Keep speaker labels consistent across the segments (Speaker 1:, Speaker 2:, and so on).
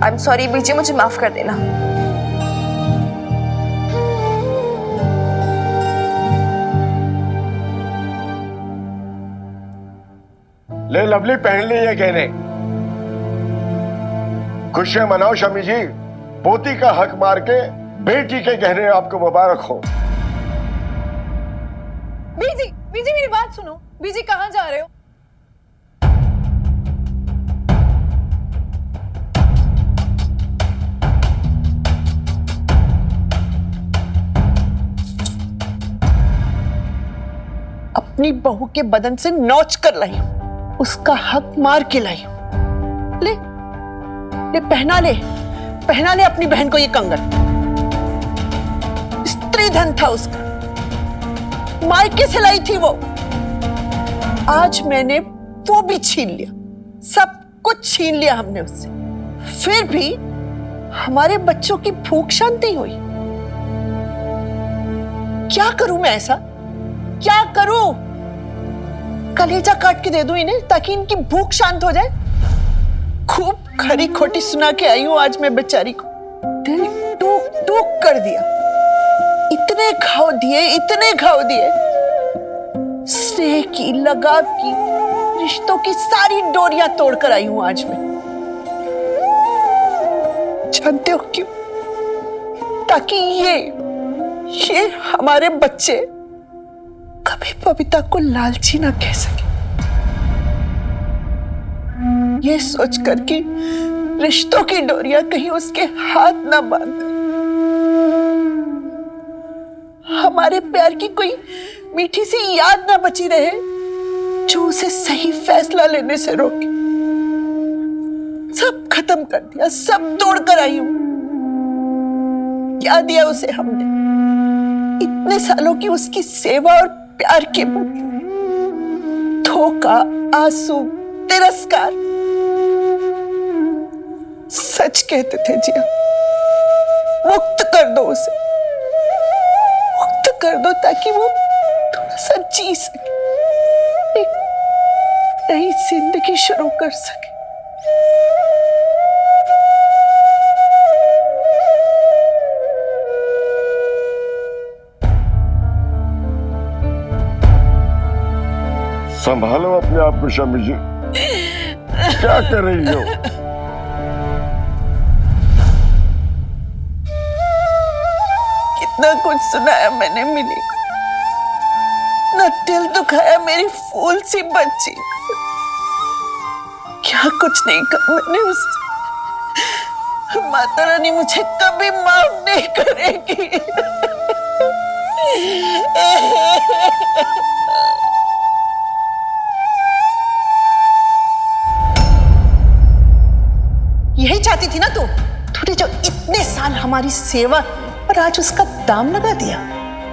Speaker 1: I am sorry बीजी, मुझे माफ कर देना।
Speaker 2: ले लवली, पहन ली ये गहने। खुशियां मनाओ शमी जी, पोती का हक मार के बेटी के गहने आपको मुबारक हो।
Speaker 3: बीजी, बीजी मेरी बात सुनो। बीजी कहाँ जा रहे हो?
Speaker 4: अपनी बहू के बदन से नोच कर लाई, उसका हक मार के लाई। ले ले पहना ले, पहना ले अपनी बहन को ये कंगन। स्त्री धन था उसका, मायके से लाई थी वो। आज मैंने वो भी छीन लिया, सब कुछ छीन लिया हमने उससे। फिर भी हमारे बच्चों की भूख शांत नहीं हुई। क्या करूं मैं ऐसा? क्या करूं? कलेजा काट के दे दूं इन्हें ताकि इनकी भूख शांत हो जाए? खूब खरी खोटी सुना के आई हूं आज मैं बेचारी को। दिल टूक टूक कर दिया, इतने घाव दिए, इतने घाव दिए। स्नेह की, लगाव की, रिश्तों की सारी डोरियां तोड़कर आई हूं आज मैं। जानते हो क्यों? ताकि ये हमारे बच्चे कभी बबीता को लालची ना कह सके। ये सोचकर कि रिश्तों की डोरियां कहीं उसके हाथ ना बांध दे। हमारे प्यार की कोई मीठी सी याद ना बची रहे जो उसे सही फैसला लेने से रोके। सब खत्म कर दिया, सब तोड़ कर आई हूं। क्या दिया उसे हमने? इतने सालों की उसकी सेवा और प्यार के बदले धोखा, आंसू, तिरस्कार। सच कहते थे जिया, मुक्त कर दो उसे, मुक्त कर दो ताकि वो थोड़ा सा जी सके, एक नई जिंदगी शुरू कर सके।
Speaker 2: संभालो अपने आप को शमी जी, क्या कर रही हो?
Speaker 4: कितना कुछ सुनाया मैंने मिनी को, ना दिल दुखाया मेरी फूल सी बच्ची को। क्या कुछ नहीं कहा मैंने उससे। माता रानी मुझे कभी माफ नहीं करेगी। यही चाहती थी ना तू? तूने जो इतने साल हमारी सेवा और आज उसका दाम लगा दिया।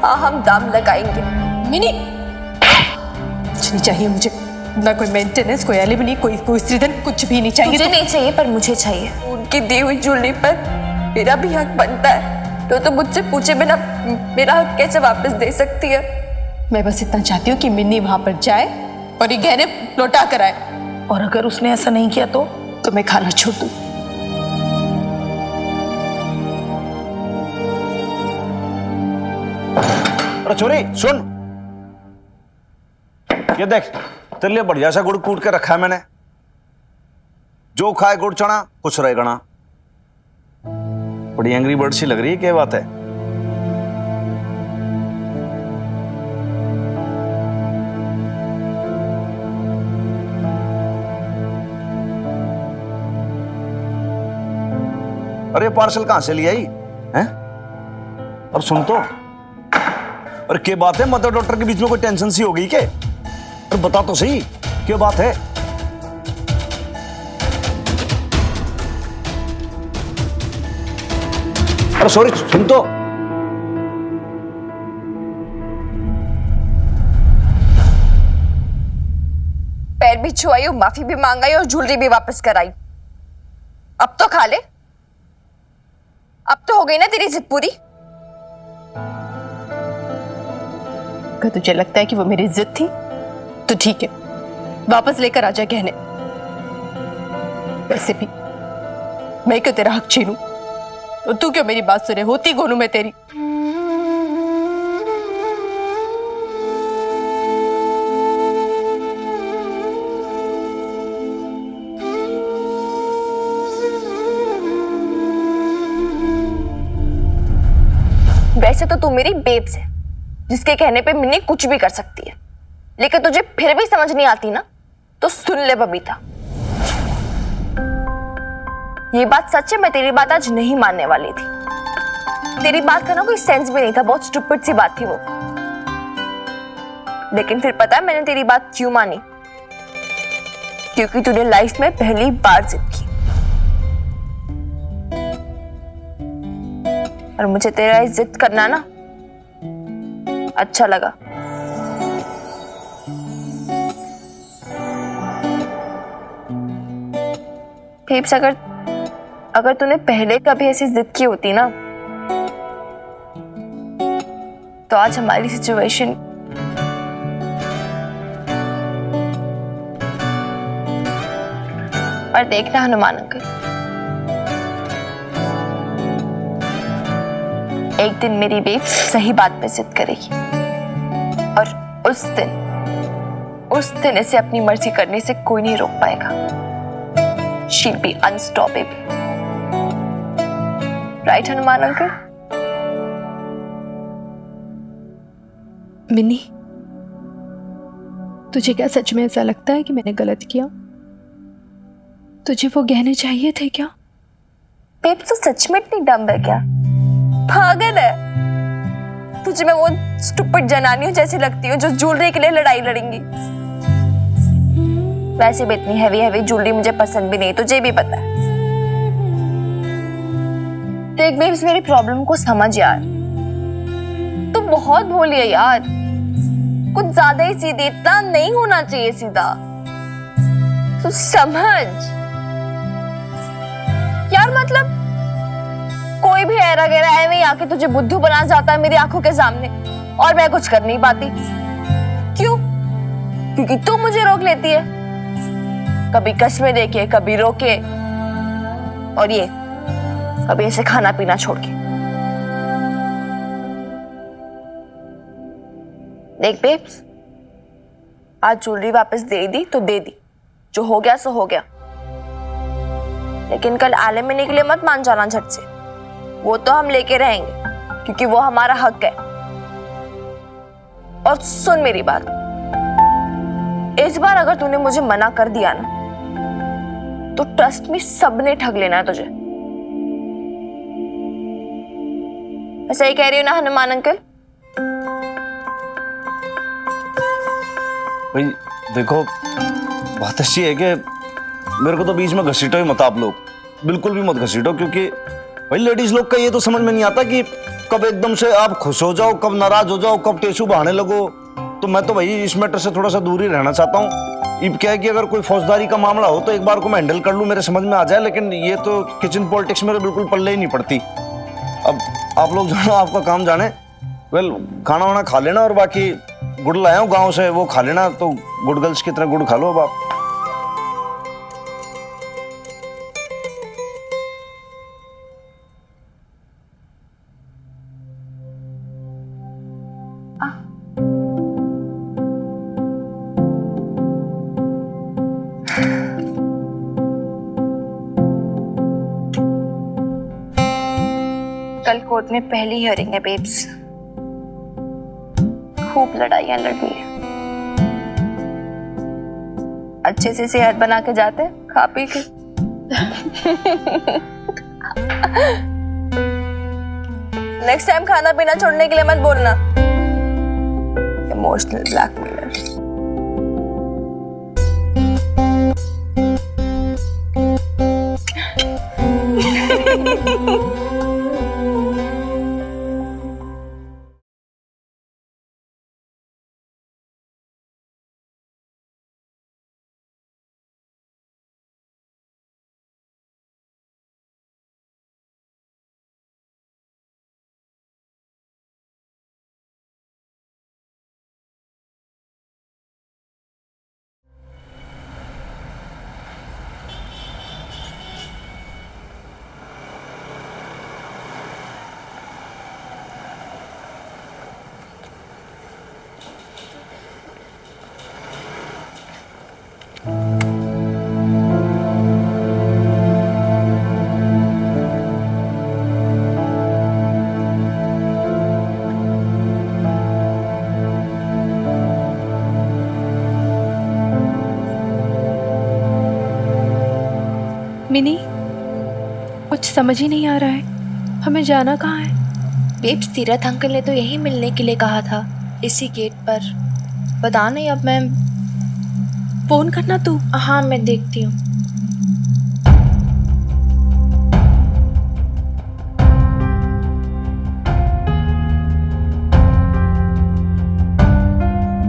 Speaker 1: हाँ, हम दाम लगाएंगे।
Speaker 3: मिनी, कुछ नहीं चाहिए मुझे, ना कोई मेंटेनेंस, कोई एलिमनी, कोई स्त्रीधन, कुछ भी नहीं चाहिए।
Speaker 1: मुझे नहीं चाहिए पर मुझे चाहिए। उनकी दी हुई ज्वेलरी पर मेरा भी हक बनता है, तो मुझसे पूछे बिना मेरा हक कैसे वापस दे सकती है?
Speaker 3: मैं बस इतना चाहती हूँ कि मिन्नी वहां पर जाए और ये गहने लौटा कर आए। और अगर उसने ऐसा नहीं किया तो मैं खाना छोड़ दूँ।
Speaker 5: अरे छोरी सुन, ये देख तेरे लिए बढ़िया सा गुड़ कूट के रखा है मैंने। जो खाए गुड़ चना कुछ रहे गना। बड़ी एंग्री बर्ड सी लग रही है, क्या बात है? अरे पार्सल कहां से लिया ही हैं? और सुन तो, और क्या बात है? मदर डॉक्टर के बीच में कोई टेंशन सी हो गई क्या? और बता तो सही क्या बात है? अरे सॉरी, सुन तो।
Speaker 1: पैर भी छुआई, माफी भी मांगाई और ज्वेलरी भी वापस कराई। अब तो खा ले, अब तो हो गई ना तेरी जिद पूरी।
Speaker 3: अगर तुझे लगता है कि वो मेरी जिद थी तो ठीक है, वापस लेकर आ जा गहने। वैसे भी मैं क्यों तेरा हक छीनूं? तो तू क्यों मेरी बात सुने? होती कौन हूं मैं तेरी?
Speaker 1: वैसे तो तू मेरी बेब्स है, जिसके कहने पे मिन्नी कुछ भी कर सकती है, लेकिन तुझे फिर भी समझ नहीं आती ना, तो सुन ले बबीता, ये बात सच है, मैं तेरी बात आज नहीं मानने वाली थी। तेरी बात का ना कोई सेंस भी नहीं था, बहुत स्टूपिड सी बात थी वो। लेकिन फिर पता है मैंने तेरी बात क्यों मानी? क्योंकि तूने लाइफ में पहली बार जिद की, और मुझे तेरा ये जिद करना ना अच्छा लगा। फेब्स, अगर तूने पहले कभी ऐसी जिद की होती ना, तो आज हमारी सिचुएशन पर देखना हनुमान अंकल, एक दिन मेरी बेब सही बात पे जिद करेगी, और उस दिन इसे अपनी मर्जी करने से कोई नहीं रोक पाएगा। She'll be unstoppable. Right, Hanuman uncle?
Speaker 6: Mini, तुझे क्या सच में ऐसा लगता है कि मैंने गलत किया? तुझे वो गहने चाहिए थे क्या?
Speaker 1: बेब, तो सच में इतनी डम्ब है क्या? पागल है? तुझे मैं वो स्टूपिड जनानियों जैसी लगती हूँ जो ज्वेलरी के लिए लड़ाई लड़ेंगी। वैसे भी इतनी हैवी ज्वेलरी मुझे पसंद भी नहीं, तुझे भी पता है। तो एक बेब्स, मेरी प्रॉब्लम को समझ यार। तू बहुत भोली है यार, कुछ ज्यादा ही सीधी, इतना नहीं होना चाहिए सीधा। तू समझ यार, मतलब कोई भी ऐरा गैरा ऐਵੇਂ ही आके तुझे बुद्धू बना जाता है मेरी आंखों के सामने, और मैं कुछ कर नहीं पाती। क्यों? क्योंकि तू मुझे रोक लेती है, कभी कस्में देके, कभी रोके, और ये कभी ऐसे खाना पीना छोड़ के। देख बेब्स, आज ज्वेलरी वापस दे दी तो दे दी, जो हो गया सो हो गया, लेकिन कल आले मिलने के लिए मत मान जाना झट से। वो तो हम लेके रहेंगे, क्योंकि वो हमारा हक है। और सुन मेरी बात, इस बार अगर तूने मुझे मना कर दिया ना, तो ट्रस्ट में सबने ठग लेना है तुझे। मैं सही कह रही हूँ ना हनुमान अंकल?
Speaker 5: भाई देखो, बात ऐसी है कि मेरे को तो बीच में घसीटो ही मत आप लोग, बिल्कुल भी मत घसीटो, क्योंकि भाई लेडीज लोग का ये तो समझ में नहीं आता कि कब एकदम से आप खुश हो जाओ, कब नाराज हो जाओ, कब टेसू बहाने लगो। तो मैं तो भाई इस मैटर से थोड़ा सा दूर ही रहना चाहता हूँ। अब क्या है कि अगर कोई फौजदारी का मामला हो तो एक बार को मैं हैंडल कर लूँ, मेरे समझ में आ जाए, लेकिन ये तो किचन पॉलिटिक्स मेरे बिल्कुल पल्ले ही नहीं पड़ती। अब आप लोग जानो, आपका काम जाने। वेल, खाना वाना खा लेना, और बाकी गुड़ लाया हूँ गाँव से, वो खा लेना। तो गुड़ गर्ल्स की तरह गुड़ खा लो अब आप।
Speaker 1: कल कोर्ट में पहली हियरिंग है बेब्स, खूब लड़ाइयां लड़नी है। अच्छे से सेहत बना के जाते हैं, खा पी के। नेक्स्ट टाइम खाना पीना छोड़ने के लिए मत बोलना। Emotional blackmailer.
Speaker 6: मिनी, कुछ समझ ही नहीं आ रहा है, हमें जाना कहाँ है?
Speaker 1: बेब्स, तीरथ अंकल ने तो यही मिलने के लिए कहा था, इसी गेट पर। पता नहीं, अब मैं
Speaker 6: फोन करना तू।
Speaker 1: हाँ, मैं देखती हूँ।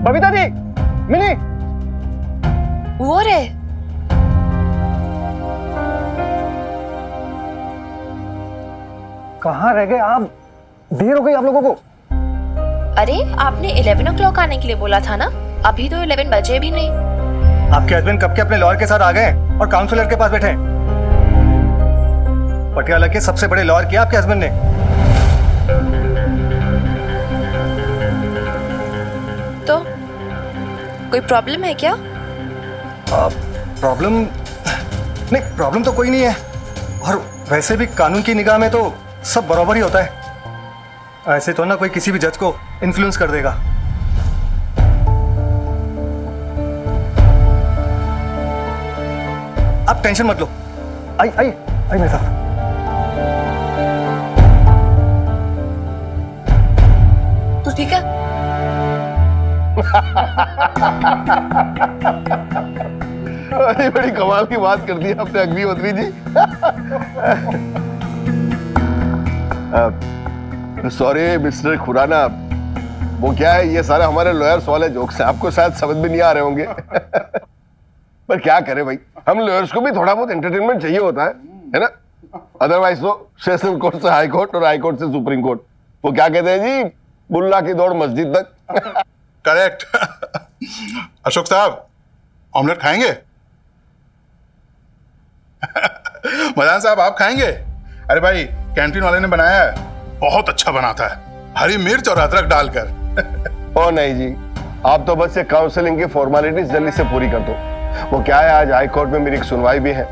Speaker 2: बबीता जी, मिनी,
Speaker 1: वो रे,
Speaker 7: कहाँ रह गए आप? देर हो गई आप लोगों को।
Speaker 1: अरे आपने 11 o'clock आने के लिए बोला था ना, अभी तो 11 बजे भी नहीं।
Speaker 7: आपके हस्बैंड कब के अपने लॉयर के साथ आ गए और काउंसलर के पास बैठे हैं। पटियाला के सबसे बड़े लॉयर किया आपके हस्बैंड ने।
Speaker 1: तो कोई प्रॉब्लम है क्या?
Speaker 7: प्रॉब्लम नहीं, प्रॉब्लम तो कोई नहीं है, और वैसे भी कानून की निगाह में तो सब बराबर ही होता है। ऐसे तो ना कोई किसी भी जज को इन्फ्लुएंस कर देगा। आप टेंशन मत लो। आई आई आई मेरे साथ।
Speaker 1: तू ठीक है?
Speaker 2: बड़ी बड़ी कमाल की बात कर दी आपने अग्निहोत्री जी। सॉरी मिस्टर खुराना, वो क्या है, ये सारे हमारे लॉयर्स वाले जोक्स हैं, आपको शायद समझ में नहीं आ रहे होंगे। पर क्या करें भाई, हम लॉयर्स को भी थोड़ा बहुत एंटरटेनमेंट चाहिए होता है ना? अदरवाइज तो सेशन कोर्ट से हाई कोर्ट और हाई कोर्ट से सुप्रीम कोर्ट, वो क्या कहते हैं जी, बुल्ला की दौड़ मस्जिद तक।
Speaker 8: करेक्ट। अशोक साहब, ऑमलेट खाएंगे? मदान साहब, आप खाएंगे? अरे भाई, कैंटीन वाले ने बनाया है, बहुत अच्छा बनाता है, हरी मिर्च और अदरक डालकर।
Speaker 2: ओ नहीं जी, आप तो बस ये काउंसलिंग की फॉर्मेलिटीज जल्दी से पूरी कर दो। वो क्या है, आज हाई कोर्ट में मेरी एक सुनवाई भी है,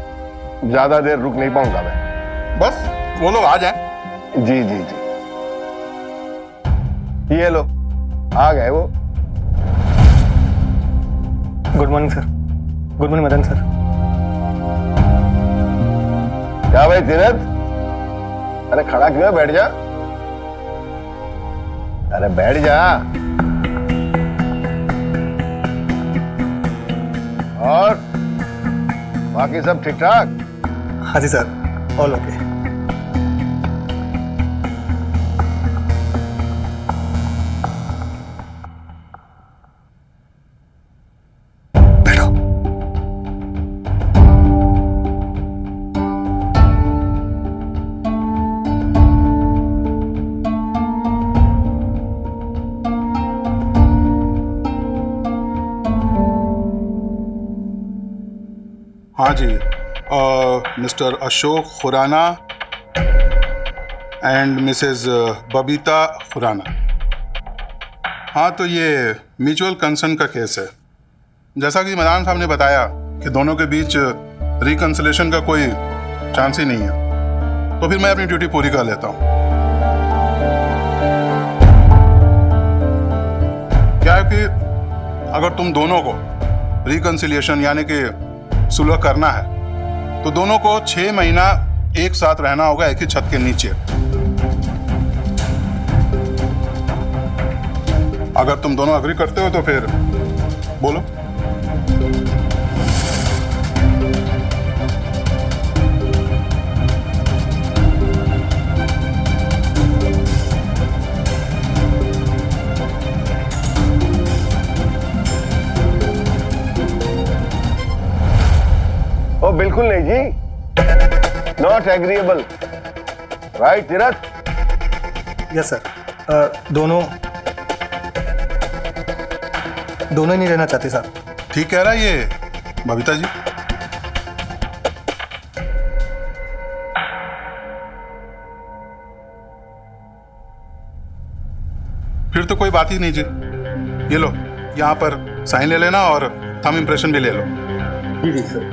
Speaker 2: ज्यादा देर रुक नहीं पाऊंगा मैं।
Speaker 8: बस वो लोग आ जाएं।
Speaker 2: जी जी जी, ये लो आ गए वो।
Speaker 7: Good morning sir. Good morning Madan sir.
Speaker 2: क्या भाई तीरथ, अरे खड़ा क्यों है, बैठ जा। अरे बैठ जा। और बाकी सब ठीक ठाक?
Speaker 7: हाँ जी सर, ऑल ओके। बैठो।
Speaker 8: हाँ जी, mister Ashok Khurana and missus Babita Khurana. हाँ, तो ये म्यूचुअल कंसर्न का केस है। जैसा कि मदान साहब ने बताया कि दोनों के बीच रिकंसिलेशन का कोई चांस ही नहीं है, तो फिर मैं अपनी ड्यूटी पूरी कर लेता हूँ। क्या है कि अगर तुम दोनों को रिकंसिलिएशन यानी कि सुलह करना है, तो दोनों को 6 महीना एक साथ रहना होगा एक ही छत के नीचे। अगर तुम दोनों अग्री करते हो तो फिर बोलो।
Speaker 2: ओ बिल्कुल नहीं जी, not agreeable, right Tirath?
Speaker 7: Yes sir. दोनों नहीं रहना चाहते सर।
Speaker 8: ठीक कह रहा है ये बबीता जी। फिर तो कोई बात ही नहीं जी। ये लो, यहाँ पर साइन ले लेना और थंब इम्प्रेशन भी ले लो।
Speaker 7: जी सर।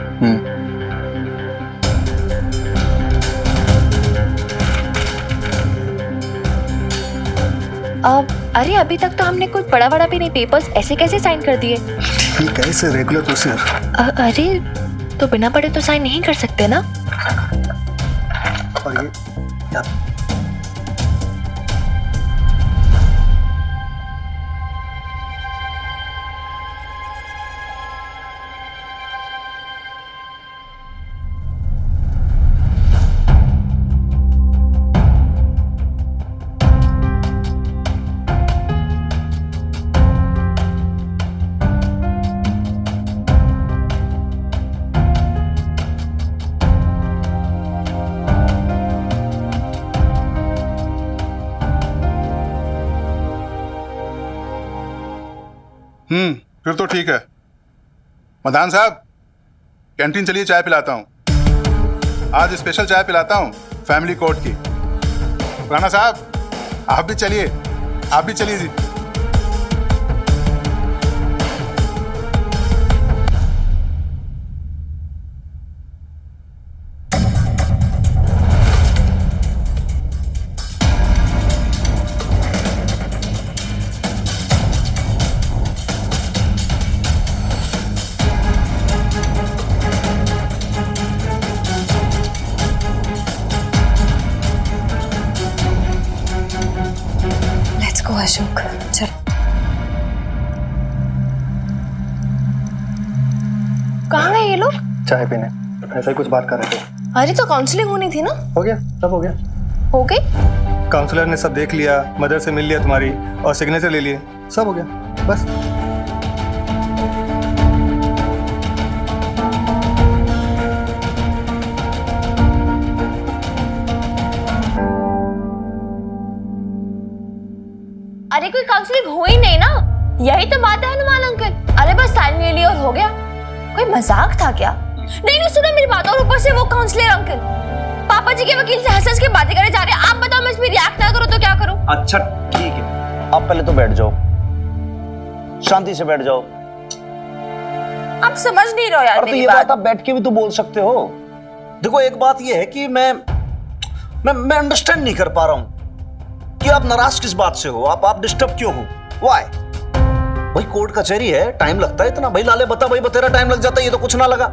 Speaker 1: अरे अभी तक तो हमने कुछ बड़ा बड़ा भी नहीं, पेपर्स ऐसे कैसे साइन कर दिए?
Speaker 7: ठीक है, इसे रेगुलर प्रोसीजर।
Speaker 1: अरे तो बिना पढ़े तो साइन नहीं कर सकते ना।
Speaker 7: और ये क्या?
Speaker 8: फिर तो ठीक है। मदान साहब, कैंटीन चलिए, चाय पिलाता हूँ। आज स्पेशल चाय पिलाता हूँ फैमिली कोर्ट की। राणा साहब, आप भी चलिए, आप भी चलिए जी।
Speaker 1: लेट्स गो अशोक, चल। कहाँ गए ये लोग?
Speaker 7: चाय पीने ऐसा ही कुछ बात कर रहे थे।
Speaker 1: अरे तो काउंसलिंग होनी थी ना।
Speaker 7: हो गया, सब हो गया।
Speaker 1: हो गई?
Speaker 7: काउंसलर ने सब देख लिया, मदर से मिल लिया तुम्हारी और सिग्नेचर ले लिए, सब हो गया बस।
Speaker 1: अरे कोई काउंसलिंग हो ही नहीं ना, यही तो बात है हनुमान अंकल। अरे बस साइन ले लिया और हो गया। कोई मजाक था क्या? नहीं नहीं, सुनो मेरी बात। और ऊपर से वो काउंसलर अंकल पापा जी के वकील से हंस-हंस के बातें करे जा रहे हैं। आप बताओ, मैं इस पे रिएक्ट ना करूं तो क्या करूं?
Speaker 5: अच्छा ठीक है, आप पहले तो बैठ जाओ, शांति से बैठ जाओ।
Speaker 1: आप समझ नहीं रहे यार
Speaker 5: और तो
Speaker 1: मेरी
Speaker 5: ये
Speaker 1: बात।
Speaker 5: बात आप बैठ के भी तो बोल सकते हो। देखो एक बात ये है कि मैं अंडरस्टैंड नहीं कर पा रहा हूं कि आप नाराज किस बात से हो, आप डिस्टर्ब क्यों हो, व्हाई? भाई कोर्ट कचहरी है, टाइम लगता है इतना। भाई लाले बता, भाई बतेरा टाइम लग जाता है, ये तो कुछ ना लगा।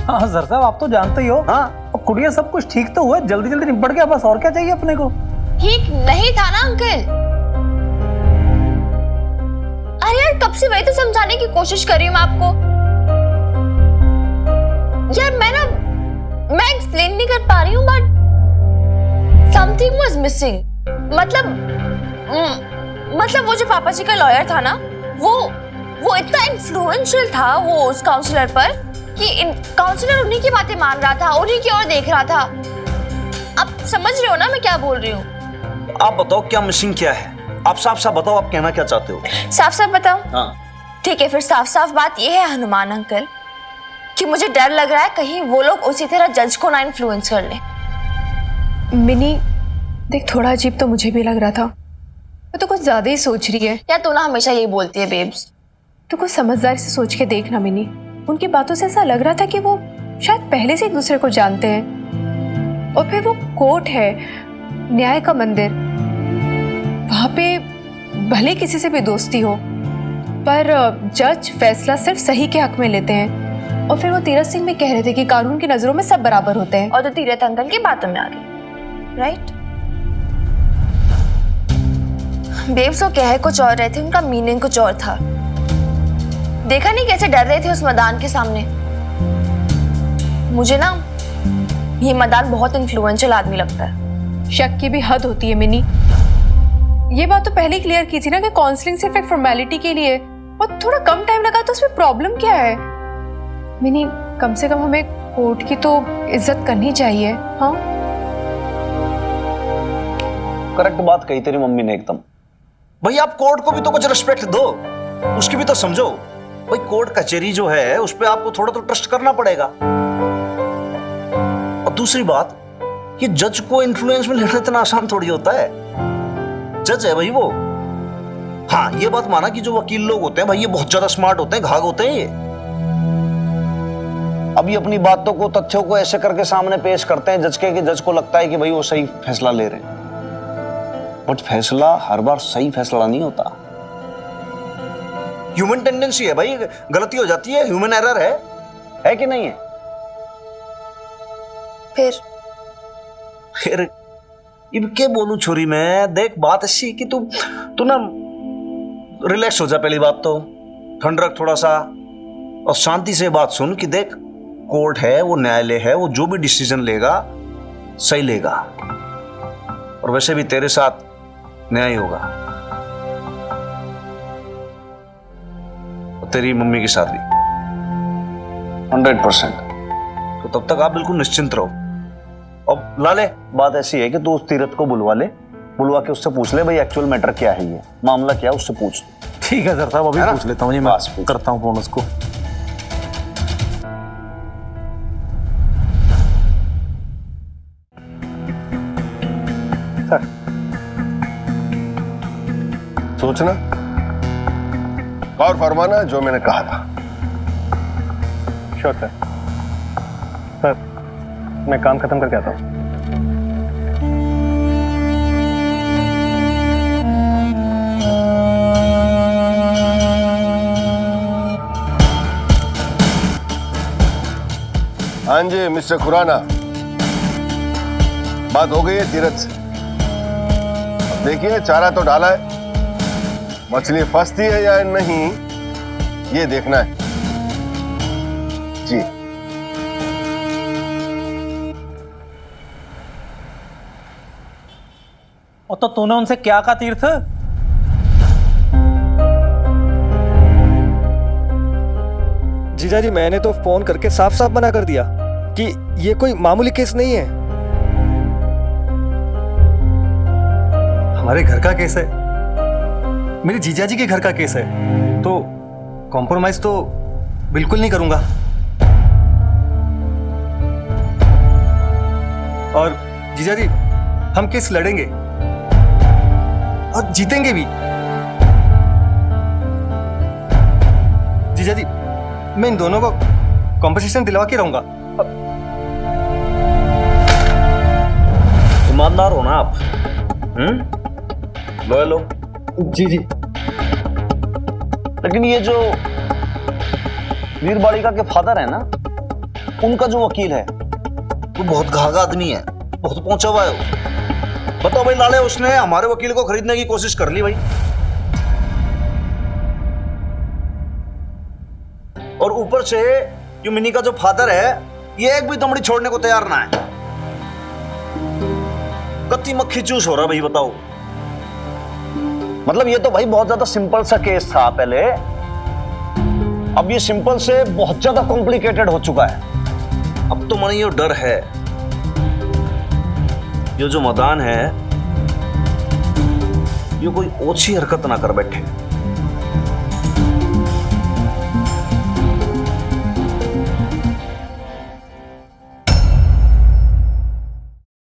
Speaker 9: हाँ सर साहब, आप तो जानते ही हो।
Speaker 5: हाँ,
Speaker 9: अब कुड़िया सब कुछ ठीक तो हुआ, जल्दी जल्दी निपट गया, बस और क्या चाहिए अपने को।
Speaker 1: ठीक नहीं था ना अंकल? अरे यार कब से वही तो समझाने की कोशिश कर रही हूँ मैं आपको। यार मैं एक्सप्लेन नहीं कर पा रही हूँ, बट समथिंग वाज मिसिंग। मतलब वो जो पापा जी का लॉयर था ना, वो इतना इन्फ्लुएंशियल था वो उस काउंसलर पर कि काउंसलर उन्हीं की बातें मान रहा था, उन्हीं की ओर देख रहा था। आप समझ रहे हो ना मैं क्या बोल रही हूँ?
Speaker 5: आप बताओ क्या मिसिंग क्या है, आप साफ साफ बताओ, आप कहना क्या चाहते हो?
Speaker 1: साफ साफ बताओ।
Speaker 5: हाँ
Speaker 1: ठीक है, फिर साफ साफ बात यह है हनुमान अंकल कि मुझे डर लग रहा है कहीं वो लोग उसी तरह जज को ना इन्फ्लुएंस कर ले।
Speaker 6: मिनी देख, थोड़ा अजीब तो मुझे भी लग रहा था। वो तो कुछ ज्यादा ही सोच रही है।
Speaker 1: या तू ना हमेशा यही बोलती है बेब्स।
Speaker 6: तो कुछ समझदारी से सोच के देखना मिनी। उनकी बातों से ऐसा लग रहा था कि वो शायद पहले से एक दूसरे को जानते हैं। और फिर वो कोर्ट है, न्याय का मंदिर, वहां पे भले किसी से भी दोस्ती हो, पर जज फैसला सिर्फ सही के हक में लेते हैं। और फिर वो तीरथ सिंह में कह रहे थे कि कानून की नजरों में सब बराबर होते हैं।
Speaker 1: और तो तीरथ अंकल की बातों में आ गई, राइट? बेब्स वो कह कुछ और रहे थे, उनका मीनिंग कुछ और था। देखा नहीं कैसे डर रहे थे उस मदान के सामने। मुझे ना ये मदान बहुत इन्फ्लुएंशियल आदमी लगता है।
Speaker 6: शक की भी हद होती है मिनी। ये बात तो पहले ही क्लियर की थी ना कि काउंसलिंग सिर्फ एक फॉर्मेलिटी के लिए, और थोड़ा कम टाइम लगा तो उसमें प्रॉब्लम क्या है? मिनी कम से कम हमें कोर्ट की तो इज्जत करनी चाहिए। हाँ
Speaker 5: करेक्ट बात कही तेरी मम्मी ने एकदम। भाई आप कोर्ट को भी तो कुछ रिस्पेक्ट दो, उसकी भी तो समझो। भाई कोर्ट कचहरी जो है उस पर आपको थोड़ा तो ट्रस्ट करना पड़ेगा। और दूसरी बात, ये जज को इन्फ्लुएंस में लेना इतना आसान थोड़ी होता है। जज है भाई वो। हाँ ये बात माना कि जो वकील लोग होते हैं भाई ये बहुत ज्यादा स्मार्ट होते हैं, घाघ होते हैं ये। अभी अपनी बातों को, तथ्यों को ऐसे करके सामने पेश करते हैं जज के, कि जज को लगता है कि भाई वो सही फैसला ले रहे हैं। बट फैसला हर बार सही फैसला नहीं होता। ह्यूमन टेंडेंसी है भाई, गलती हो जाती है, ह्यूमन एरर है। है कि नहीं है?
Speaker 1: फिर
Speaker 5: इब के बोलूं छोरी मैं, देख बात ऐसी कि तू ना रिलैक्स हो जा। पहली बात तो ठंड रख थोड़ा सा और शांति से बात सुन कि देख कोर्ट है, वो न्यायालय है, वो जो भी डिसीजन लेगा सही लेगा, और वैसे भी तेरे साथ न्याय होगा और तेरी मम्मी के साथ भी 100%। तो तब तक आप बिल्कुल निश्चिंत रहो। अब लाले बात ऐसी है कि तू उस तीरथ को बुलवा के उससे पूछ ले भाई एक्चुअल मैटर क्या है, ये मामला क्या है, उससे पूछ।
Speaker 9: ठीक है सर साहब, अभी पूछ लेता हूँ, मैं करता हूँ फोन उसको। सर
Speaker 2: सोचना और फरमाना जो मैंने कहा था।
Speaker 7: Sure sir. सर मैं काम खत्म करके आता हूँ।
Speaker 2: हाँ जी मिस्टर खुराना, बात हो गई है तीरथ से। अब देखिए चारा तो डाला है, मछली फंसती है या नहीं ये देखना है जी।
Speaker 9: और तो तूने उनसे क्या कहा तीर्थ?
Speaker 10: जीजा जी मैंने तो फोन करके साफ साफ मना कर दिया कि ये कोई मामूली केस नहीं है।
Speaker 7: हमारे घर का केस है, मेरे जीजा जी के घर का केस है, तो कॉम्प्रोमाइज तो बिल्कुल नहीं करूंगा। और जीजा जी हम केस लड़ेंगे और जीतेंगे भी। जीजा जी मैं इन दोनों को कॉम्पनसेशन दिलवा के रहूंगा।
Speaker 5: ईमानदार हो ना आप? लो
Speaker 7: जी जी।
Speaker 5: लेकिन ये जो वीर बालिका के फादर है ना, उनका जो वकील है वो बहुत घाघा आदमी है, बहुत पहुंचा हुआ है वो। बताओ भाई लाले, उसने हमारे वकील को खरीदने की कोशिश कर ली भाई, और ऊपर से ये मिनी का जो फादर है ये एक भी दमड़ी छोड़ने को तैयार ना है। कत्ती मक्खी चूस हो रहा भाई, बताओ। मतलब ये तो भाई बहुत ज्यादा सिंपल सा केस था पहले, अब ये सिंपल से बहुत ज्यादा कॉम्प्लिकेटेड हो चुका है। अब तो मन ये डर है, ये जो मदान है ये कोई ओछी हरकत ना कर बैठे।